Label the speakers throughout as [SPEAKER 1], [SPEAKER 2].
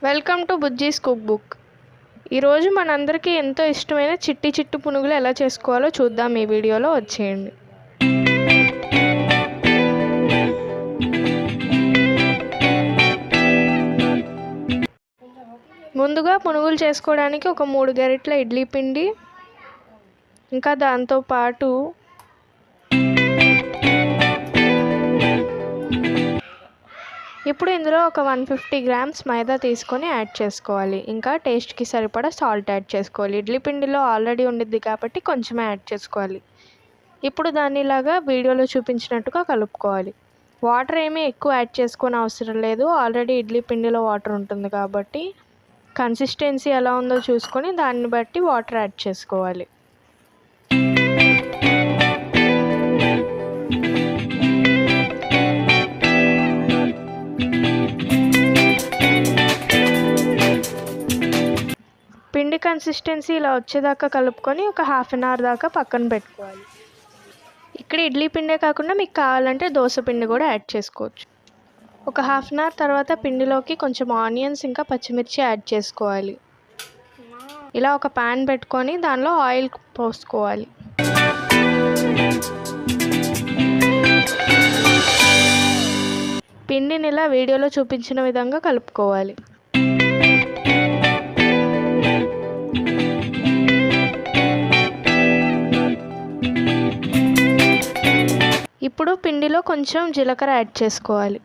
[SPEAKER 1] Welcome to బుజ్జీస్ cook book. ఈరోజు మనందరికీ ఎంతో ఇష్టమైన చిట్టి చిట్టు పునుగులు ఎలా చేసుకోవాలో చూద్దాం. ఈ వీడియోలో వచ్చేయండి. ముందుగా పునుగులు చేసుకోవడానికి ఒక 3 గరిటెల ఇడ్లీ పిండి, ఇంకా దాంతో పాటు ఇప్పుడు ఇందులో ఒక 150 గ్రామ్స్ మైదా తీసుకొని యాడ్ చేసుకోవాలి. ఇంకా టేస్ట్కి సరిపడా సాల్ట్ యాడ్ చేసుకోవాలి. ఇడ్లీ పిండిలో ఆల్రెడీ ఉండిద్ది కాబట్టి కొంచెం యాడ్ చేసుకోవాలి. ఇప్పుడు దాన్ని ఇలాగా వీడియోలో చూపించినట్టుగా కలుపుకోవాలి. వాటర్ ఏమీ ఎక్కువ యాడ్ చేసుకోని అవసరం లేదు. ఆల్రెడీ ఇడ్లీ పిండిలో వాటర్ ఉంటుంది కాబట్టి కన్సిస్టెన్సీ ఎలా ఉందో చూసుకొని దాన్ని బట్టి వాటర్ యాడ్ చేసుకోవాలి. పిండి కన్సిస్టెన్సీ ఇలా వచ్చేదాకా కలుపుకొని ఒక హాఫ్ అన్ అవర్ దాకా పక్కన పెట్టుకోవాలి. ఇక్కడ ఇడ్లీ పిండే కాకుండా మీకు కావాలంటే దోశ పిండి కూడా యాడ్ చేసుకోవచ్చు. ఒక హాఫ్ అన్ అవర్ తర్వాత పిండిలోకి కొంచెం ఆనియన్స్ ఇంకా పచ్చిమిర్చి యాడ్ చేసుకోవాలి. ఇలా ఒక ప్యాన్ పెట్టుకొని దానిలో ఆయిల్ పోసుకోవాలి. పిండిని ఇలా వీడియోలో చూపించిన విధంగా కలుపుకోవాలి. ఇప్పుడు పిండిలో కొంచెం జీలకర్ర యాడ్ చేసుకోవాలి.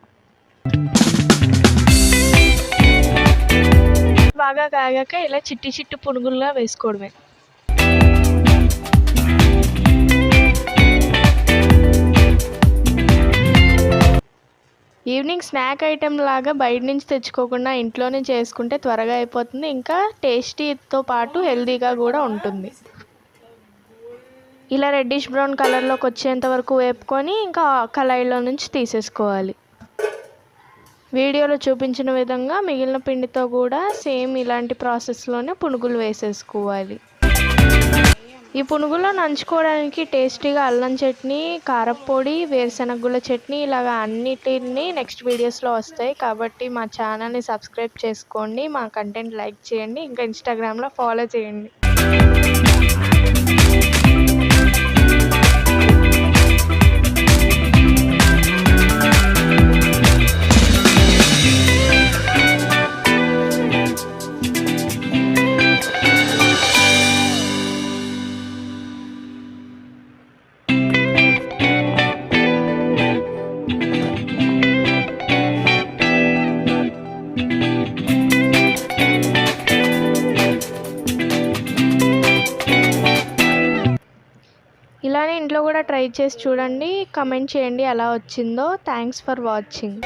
[SPEAKER 1] బాగా కాగాక ఇలా చిట్టి చిట్టి పునుగులుగా వేసుకోవడమే. ఈవినింగ్ స్నాక్ ఐటెం లాగా బయట నుంచి తెచ్చుకోకుండా ఇంట్లోనే చేసుకుంటే త్వరగా అయిపోతుంది. ఇంకా టేస్టీతో పాటు హెల్తీగా కూడా ఉంటుంది. ఇలా రెడ్డిష్ బ్రౌన్ కలర్లోకి వచ్చేంత వరకు వేపుకొని ఇంకా కళాయిలో నుంచి తీసేసుకోవాలి. వీడియోలో చూపించిన విధంగా మిగిలిన పిండితో కూడా సేమ్ ఇలాంటి ప్రాసెస్లోనే పునుగులు వేసేసుకోవాలి. ఈ పునుగులో నంచుకోవడానికి టేస్టీగా అల్లం చట్నీ, కారప్పొడి, వేరుశనగుల చట్నీ ఇలాగా అన్నిటిని నెక్స్ట్ వీడియోస్లో వస్తాయి. కాబట్టి మా ఛానల్ని సబ్స్క్రైబ్ చేసుకోండి, మా కంటెంట్ లైక్ చేయండి, ఇంకా ఇన్స్టాగ్రామ్లో ఫాలో చేయండి. ఇలానే ఇంట్లో కూడా ట్రై చేసి చూడండి. కమెంట్ చేయండి ఎలా వచ్చిందో. Thanks for watching.